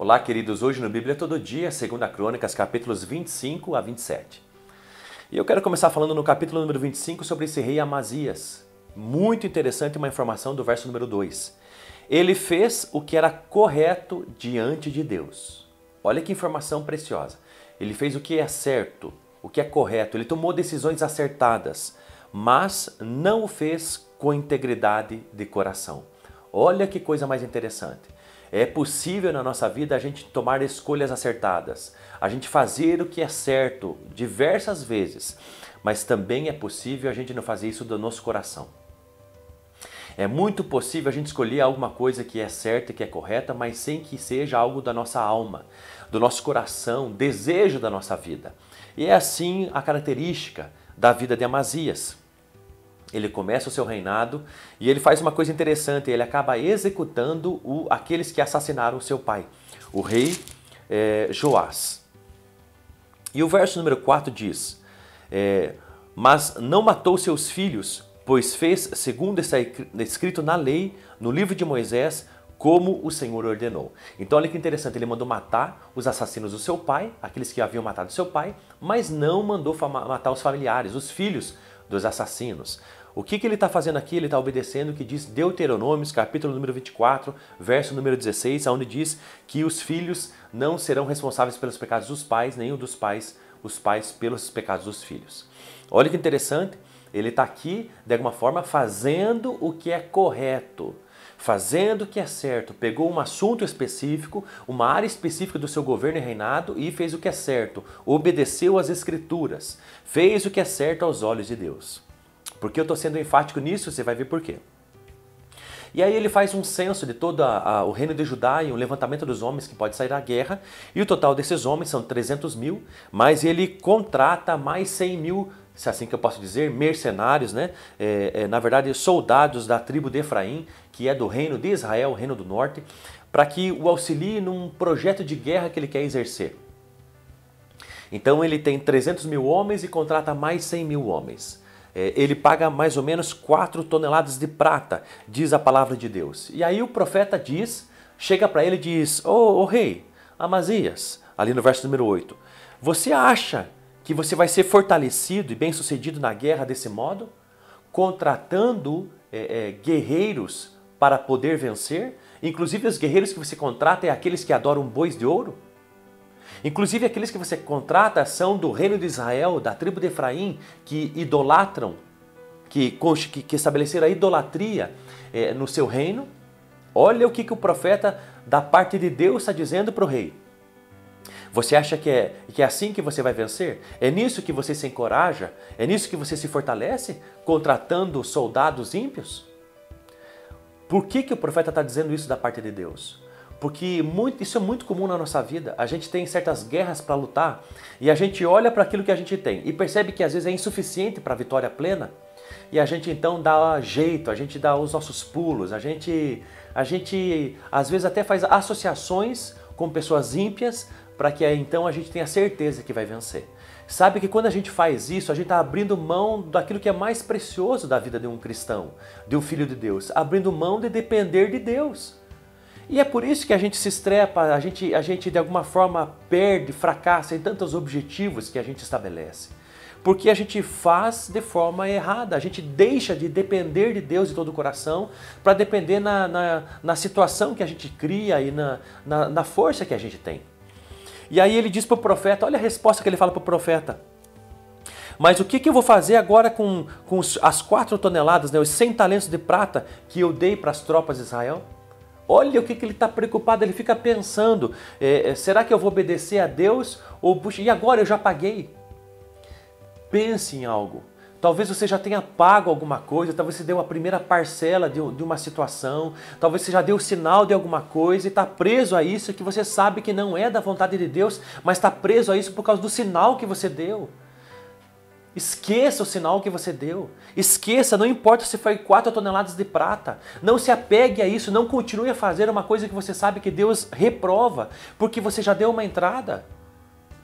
Olá, queridos. Hoje no Bíblia Todo Dia, 2 Crônicas, capítulos 25 a 27. E eu quero começar falando no capítulo número 25 sobre esse rei Amazias. Muito interessante uma informação do verso número 2. Ele fez o que era correto diante de Deus. Olha que informação preciosa. Ele fez o que é certo, o que é correto. Ele tomou decisões acertadas, mas não o fez com integridade de coração. Olha que coisa mais interessante. É possível na nossa vida a gente tomar escolhas acertadas, a gente fazer o que é certo diversas vezes, mas também é possível a gente não fazer isso do nosso coração. É muito possível a gente escolher alguma coisa que é certa e que é correta, mas sem que seja algo da nossa alma, do nosso coração, desejo da nossa vida. E é assim a característica da vida de Amazias. Ele começa o seu reinado e ele faz uma coisa interessante, ele acaba executando aqueles que assassinaram seu pai, o rei Joás. E o verso número 4 diz, mas não matou seus filhos, pois fez segundo está escrito na lei, no livro de Moisés, como o Senhor ordenou. Então olha que interessante, ele mandou matar os assassinos do seu pai, aqueles que haviam matado seu pai, mas não mandou matar os familiares, os filhos dos assassinos. O que ele está fazendo aqui? Ele está obedecendo o que diz Deuteronômios, capítulo número 24, verso número 16, onde diz que os filhos não serão responsáveis pelos pecados dos pais, nem os pais pelos pecados dos filhos. Olha que interessante, ele está aqui, de alguma forma, fazendo o que é correto, fazendo o que é certo. Pegou um assunto específico, uma área específica do seu governo e reinado e fez o que é certo, obedeceu às escrituras, fez o que é certo aos olhos de Deus. Porque eu estou sendo enfático nisso, você vai ver por quê. E aí ele faz um censo de todo o reino de Judá e um levantamento dos homens que pode sair da guerra. E o total desses homens são 300 mil, mas ele contrata mais 100 mil, se é assim que eu posso dizer, mercenários, né? Na verdade, soldados da tribo de Efraim, que é do reino de Israel, o reino do norte, para que o auxilie num projeto de guerra que ele quer exercer. Então ele tem 300 mil homens e contrata mais 100 mil homens. Ele paga mais ou menos 4 toneladas de prata, diz a palavra de Deus. E aí o profeta chega para ele e diz, ô rei, Amazias, ali no verso número 8, você acha que você vai ser fortalecido e bem-sucedido na guerra desse modo? Contratando guerreiros para poder vencer? Inclusive os guerreiros que você contrata é aqueles que adoram bois de ouro? Inclusive aqueles que você contrata são do reino de Israel, da tribo de Efraim, que idolatram, que estabeleceram a idolatria no seu reino. Olha o que o profeta da parte de Deus está dizendo para o rei. Você acha que é assim que você vai vencer? É nisso que você se encoraja? É nisso que você se fortalece? Contratando soldados ímpios? Por que o profeta está dizendo isso da parte de Deus? Porque isso é muito comum na nossa vida. A gente tem certas guerras para lutar e a gente olha para aquilo que a gente tem e percebe que às vezes é insuficiente para a vitória plena e a gente então dá jeito, a gente dá os nossos pulos, a gente às vezes até faz associações com pessoas ímpias para que então a gente tenha certeza que vai vencer. Sabe que quando a gente faz isso, a gente está abrindo mão daquilo que é mais precioso da vida de um cristão, de um filho de Deus, abrindo mão de depender de Deus. E é por isso que a gente se estrepa, a gente de alguma forma perde, fracassa em tantos objetivos que a gente estabelece. Porque a gente faz de forma errada, a gente deixa de depender de Deus de todo o coração para depender na situação que a gente cria e na força que a gente tem. E aí ele diz para o profeta, olha a resposta que ele fala para o profeta. Mas o que eu vou fazer agora com as 4 toneladas, né, os 100 talentos de prata que eu dei para as tropas de Israel? Olha o que ele está preocupado, ele fica pensando, será que eu vou obedecer a Deus? Ou, puxa, e agora eu já paguei? Pense em algo. Talvez você já tenha pago alguma coisa, talvez você deu a primeira parcela de uma situação, talvez você já deu o sinal de alguma coisa e está preso a isso que você sabe que não é da vontade de Deus, mas está preso a isso por causa do sinal que você deu. Esqueça o sinal que você deu. Esqueça, não importa se foi 4 toneladas de prata. Não se apegue a isso, não continue a fazer uma coisa que você sabe que Deus reprova, porque você já deu uma entrada.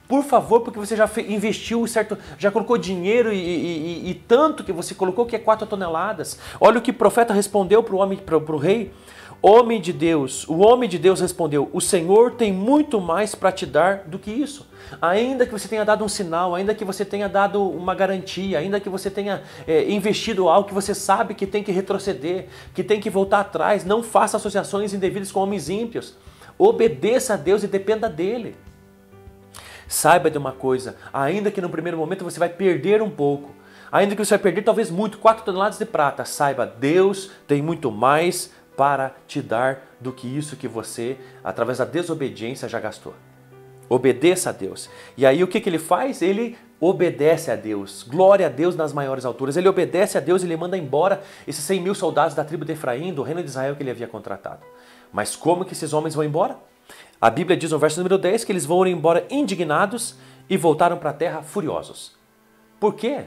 Por favor, porque você já investiu certo, já colocou dinheiro e tanto que você colocou que é 4 toneladas. Olha o que o profeta respondeu para o rei. O homem de Deus respondeu: o Senhor tem muito mais para te dar do que isso. Ainda que você tenha dado um sinal, ainda que você tenha dado uma garantia, ainda que você tenha investido algo que você sabe que tem que retroceder, que tem que voltar atrás, não faça associações indevidas com homens ímpios. Obedeça a Deus e dependa dele. Saiba de uma coisa, ainda que no primeiro momento você vai perder um pouco, ainda que você vai perder talvez muito, 4 toneladas de prata, saiba, Deus tem muito mais para te dar do que isso que você, através da desobediência, já gastou. Obedeça a Deus. E aí o que ele faz? Ele obedece a Deus. Glória a Deus nas maiores alturas. Ele obedece a Deus e ele manda embora esses 100 mil soldados da tribo de Efraim, do reino de Israel que ele havia contratado. Mas como que esses homens vão embora? A Bíblia diz no verso número 10 que eles vão embora indignados e voltaram para a terra furiosos. Por quê?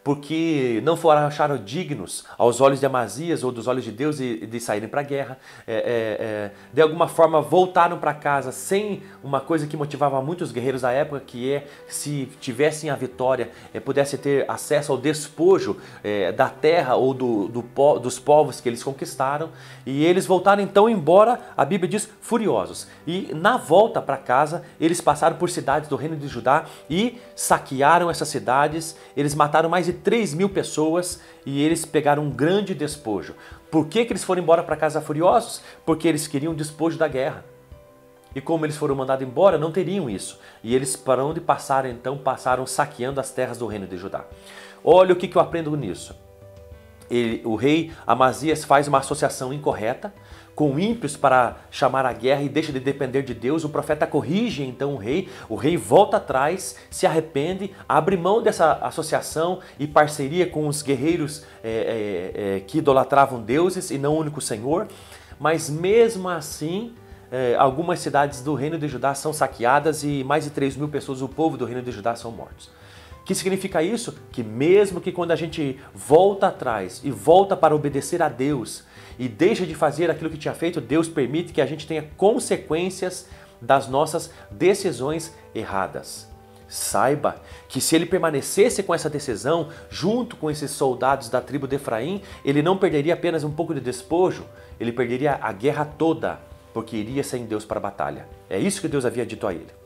Porque não foram acharam dignos aos olhos de Amazias ou dos olhos de Deus de saírem para a guerra. De alguma forma voltaram para casa sem uma coisa que motivava muitos guerreiros da época, que é se tivessem a vitória, pudesse ter acesso ao despojo da terra ou dos povos que eles conquistaram. E eles voltaram então embora, a Bíblia diz, furiosos. E na volta para casa, eles passaram por cidades do reino de Judá e saquearam essas cidades. Eles mataram mais de 3 mil pessoas e eles pegaram um grande despojo. Por que eles foram embora para casa furiosos? Porque eles queriam o despojo da guerra. E como eles foram mandados embora, não teriam isso. E eles, para onde passaram, então, passaram saqueando as terras do reino de Judá. Olha o que eu aprendo nisso. O rei Amazias faz uma associação incorreta com ímpios para chamar a guerra e deixa de depender de Deus. O profeta corrige então o rei volta atrás, se arrepende, abre mão dessa associação e parceria com os guerreiros que idolatravam deuses e não o único Senhor. Mas mesmo assim, algumas cidades do reino de Judá são saqueadas e mais de 3 mil pessoas, o povo do reino de Judá, são mortos. O que significa isso? Que mesmo que quando a gente volta atrás e volta para obedecer a Deus e deixa de fazer aquilo que tinha feito, Deus permite que a gente tenha consequências das nossas decisões erradas. Saiba que se ele permanecesse com essa decisão, junto com esses soldados da tribo de Efraim, ele não perderia apenas um pouco de despojo, ele perderia a guerra toda, porque iria sem Deus para a batalha. É isso que Deus havia dito a ele.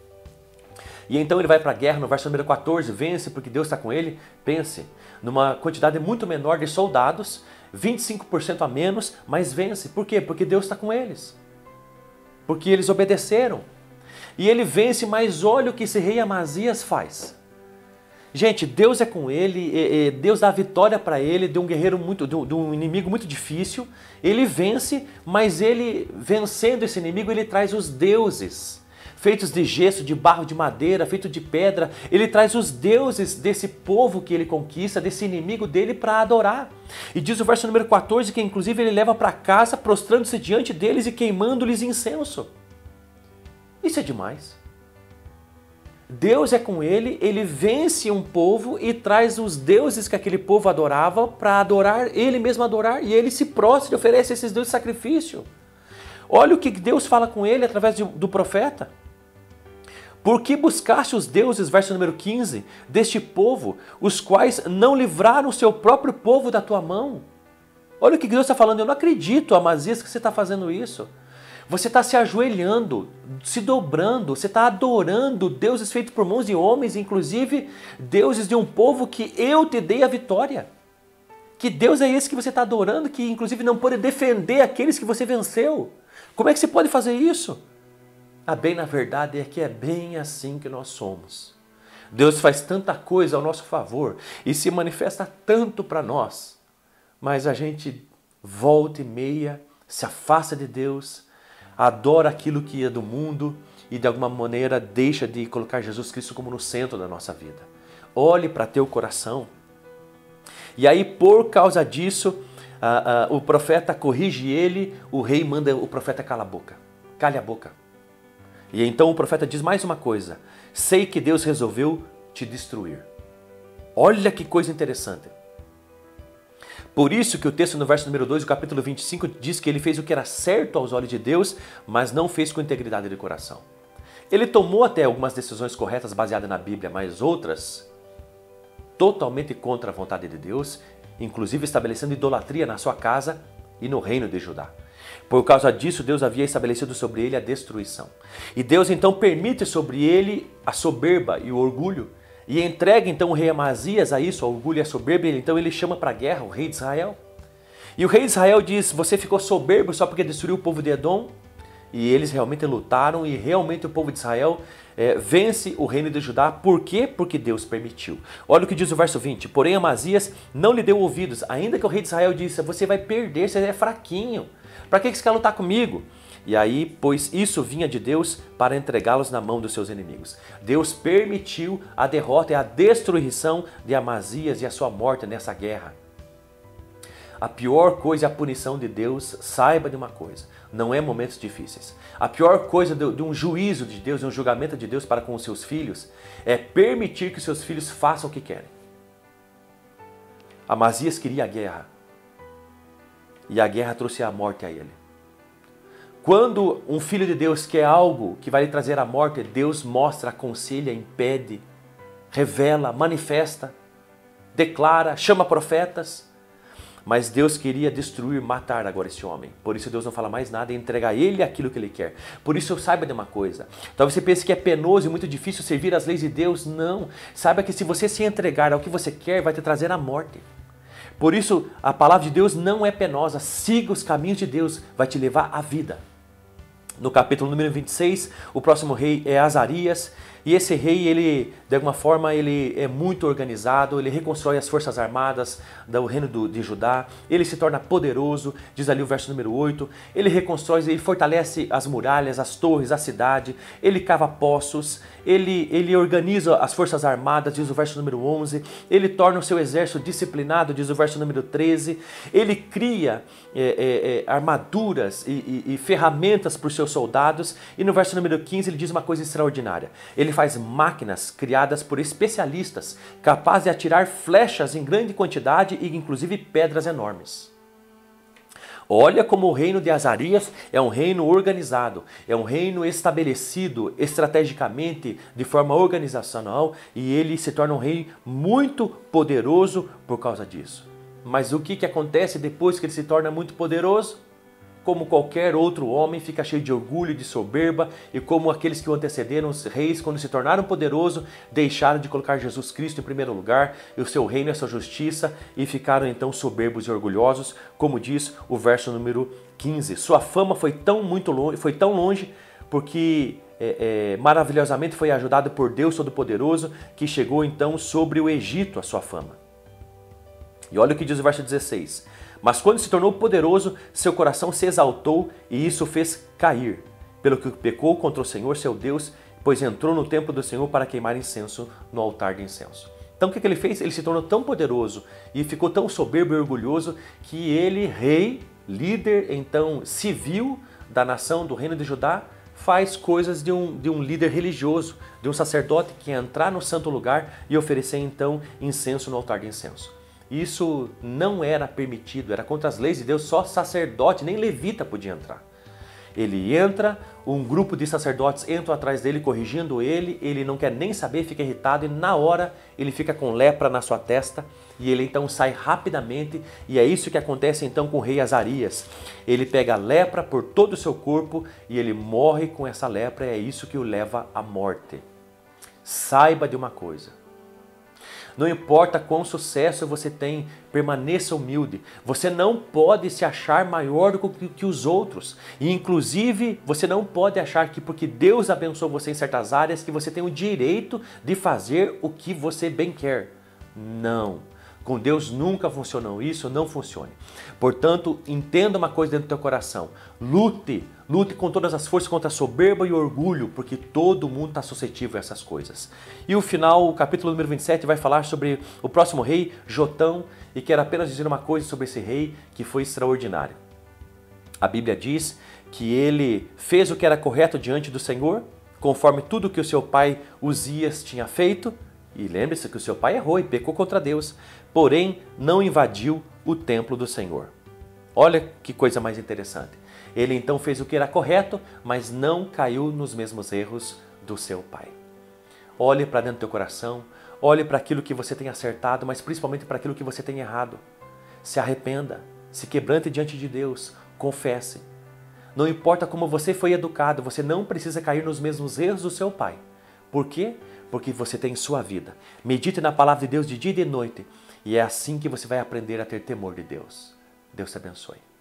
E então ele vai para a guerra, no verso número 14, vence porque Deus está com ele. Pense, numa quantidade muito menor de soldados, 25% a menos, mas vence. Por quê? Porque Deus está com eles. Porque eles obedeceram. E ele vence, mas olha o que esse rei Amazias faz. Gente, Deus é com ele, Deus dá a vitória para ele, de um guerreiro de um inimigo muito difícil. Ele vence, mas ele, vencendo esse inimigo, ele traz os deuses. Feitos de gesso, de barro, de madeira, feito de pedra. Ele traz os deuses desse povo que ele conquista, desse inimigo dele, para adorar. E diz o verso número 14 que inclusive ele leva para casa, prostrando-se diante deles e queimando-lhes incenso. Isso é demais. Deus é com ele, ele vence um povo e traz os deuses que aquele povo adorava para adorar, ele mesmo adorar, e ele se prostra e oferece esses deuses sacrifício. Olha o que Deus fala com ele através do profeta. Por que buscaste os deuses, verso número 15, deste povo, os quais não livraram o seu próprio povo da tua mão? Olha o que Deus está falando. Eu não acredito, Amazias, que você está fazendo isso. Você está se ajoelhando, se dobrando, você está adorando deuses feitos por mãos de homens, inclusive deuses de um povo que eu te dei a vitória. Que Deus é esse que você está adorando, que inclusive não pode defender aqueles que você venceu? Como é que você pode fazer isso? A bem na verdade é que é bem assim que nós somos. Deus faz tanta coisa ao nosso favor e se manifesta tanto para nós, mas a gente volta e meia, se afasta de Deus, adora aquilo que é do mundo e de alguma maneira deixa de colocar Jesus Cristo como no centro da nossa vida. Olhe para teu coração. E aí, por causa disso, o profeta corrige ele, o rei manda o profeta calar a boca. Cale a boca. E então o profeta diz mais uma coisa: sei que Deus resolveu te destruir. Olha que coisa interessante. Por isso que o texto no verso número 2, o capítulo 25, diz que ele fez o que era certo aos olhos de Deus, mas não fez com integridade de coração. Ele tomou até algumas decisões corretas baseadas na Bíblia, mas outras totalmente contra a vontade de Deus, inclusive estabelecendo idolatria na sua casa e no reino de Judá. Por causa disso, Deus havia estabelecido sobre ele a destruição. E Deus então permite sobre ele a soberba e o orgulho, e entrega então o rei Amazias a isso, ao orgulho e a soberba, e então ele chama para a guerra o rei de Israel. E o rei de Israel diz: você ficou soberbo só porque destruiu o povo de Edom? E eles realmente lutaram, e realmente o povo de Israel vence o reino de Judá. Por quê? Porque Deus permitiu. Olha o que diz o verso 20. Porém Amazias não lhe deu ouvidos, ainda que o rei de Israel disse: você vai perder, você é fraquinho. Para que você quer lutar comigo? E aí, pois isso vinha de Deus para entregá-los na mão dos seus inimigos. Deus permitiu a derrota e a destruição de Amazias e a sua morte nessa guerra. A pior coisa é a punição de Deus. Saiba de uma coisa: não é momentos difíceis. A pior coisa de um juízo de Deus, de um julgamento de Deus para com os seus filhos, é permitir que os seus filhos façam o que querem. Amazias queria a guerra, e a guerra trouxe a morte a ele. Quando um filho de Deus quer algo que vai lhe trazer a morte, Deus mostra, aconselha, impede, revela, manifesta, declara, chama profetas. Mas Deus queria destruir, matar agora esse homem. Por isso Deus não fala mais nada e entrega a ele aquilo que ele quer. Por isso saiba de uma coisa. Talvez você pense que é penoso e muito difícil servir as leis de Deus. Não. Saiba que se você se entregar ao que você quer, vai te trazer a morte. Por isso a palavra de Deus não é penosa. Siga os caminhos de Deus, vai te levar à vida. No capítulo número 26, o próximo rei é Azarias. E esse rei, ele, de alguma forma, ele é muito organizado, ele reconstrói as forças armadas do reino de Judá, ele se torna poderoso, diz ali o verso número 8, ele reconstrói, ele fortalece as muralhas, as torres, a cidade, ele cava poços, ele organiza as forças armadas, diz o verso número 11, ele torna o seu exército disciplinado, diz o verso número 13, ele cria armaduras e ferramentas para os seus soldados, e no verso número 15 ele diz uma coisa extraordinária: ele faz máquinas criadas por especialistas, capazes de atirar flechas em grande quantidade e inclusive pedras enormes. Olha como o reino de Azarias é um reino organizado, é um reino estabelecido estrategicamente, de forma organizacional, e ele se torna um rei muito poderoso por causa disso. Mas o que acontece depois que ele se torna muito poderoso? Como qualquer outro homem, fica cheio de orgulho e de soberba, e como aqueles que o antecederam, os reis, quando se tornaram poderosos, deixaram de colocar Jesus Cristo em primeiro lugar, e o seu reino e a sua justiça, e ficaram então soberbos e orgulhosos, como diz o verso número 15. Sua fama foi tão longe, porque maravilhosamente foi ajudado por Deus Todo-Poderoso, que chegou então sobre o Egito a sua fama. E olha o que diz o verso 16. Mas quando se tornou poderoso, seu coração se exaltou e isso o fez cair, pelo que pecou contra o Senhor seu Deus, pois entrou no templo do Senhor para queimar incenso no altar de incenso. Então o que ele fez? Ele se tornou tão poderoso e ficou tão soberbo e orgulhoso que ele, rei, líder então civil da nação do reino de Judá, faz coisas de um líder religioso, de um sacerdote que ia entrar no santo lugar e oferecer então incenso no altar de incenso. Isso não era permitido, era contra as leis de Deus, só sacerdote, nem levita podia entrar. Ele entra, um grupo de sacerdotes entra atrás dele, corrigindo ele não quer nem saber, fica irritado e na hora ele fica com lepra na sua testa e ele então sai rapidamente e é isso que acontece então com o rei Azarias. Ele pega a lepra por todo o seu corpo e ele morre com essa lepra e é isso que o leva à morte. Saiba de uma coisa. Não importa quão sucesso você tem, permaneça humilde. Você não pode se achar maior do que os outros. E inclusive, você não pode achar que porque Deus abençoou você em certas áreas, que você tem o direito de fazer o que você bem quer. Não. Com Deus nunca funcionou isso, não funcione. Portanto, entenda uma coisa dentro do teu coração. Lute com todas as forças contra a soberba e o orgulho, porque todo mundo está suscetível a essas coisas. E o final, o capítulo número 27, vai falar sobre o próximo rei, Jotão, e quero apenas dizer uma coisa sobre esse rei que foi extraordinário. A Bíblia diz que ele fez o que era correto diante do Senhor, conforme tudo que o seu pai Uzias tinha feito, e lembre-se que o seu pai errou e pecou contra Deus, porém não invadiu o templo do Senhor. Olha que coisa mais interessante. Ele então fez o que era correto, mas não caiu nos mesmos erros do seu Pai. Olhe para dentro do teu coração, olhe para aquilo que você tem acertado, mas principalmente para aquilo que você tem errado. Se arrependa, se quebrante diante de Deus, confesse. Não importa como você foi educado, você não precisa cair nos mesmos erros do seu pai. Por quê? Porque você tem sua vida. Medite na palavra de Deus de dia e de noite. E é assim que você vai aprender a ter temor de Deus. Deus te abençoe.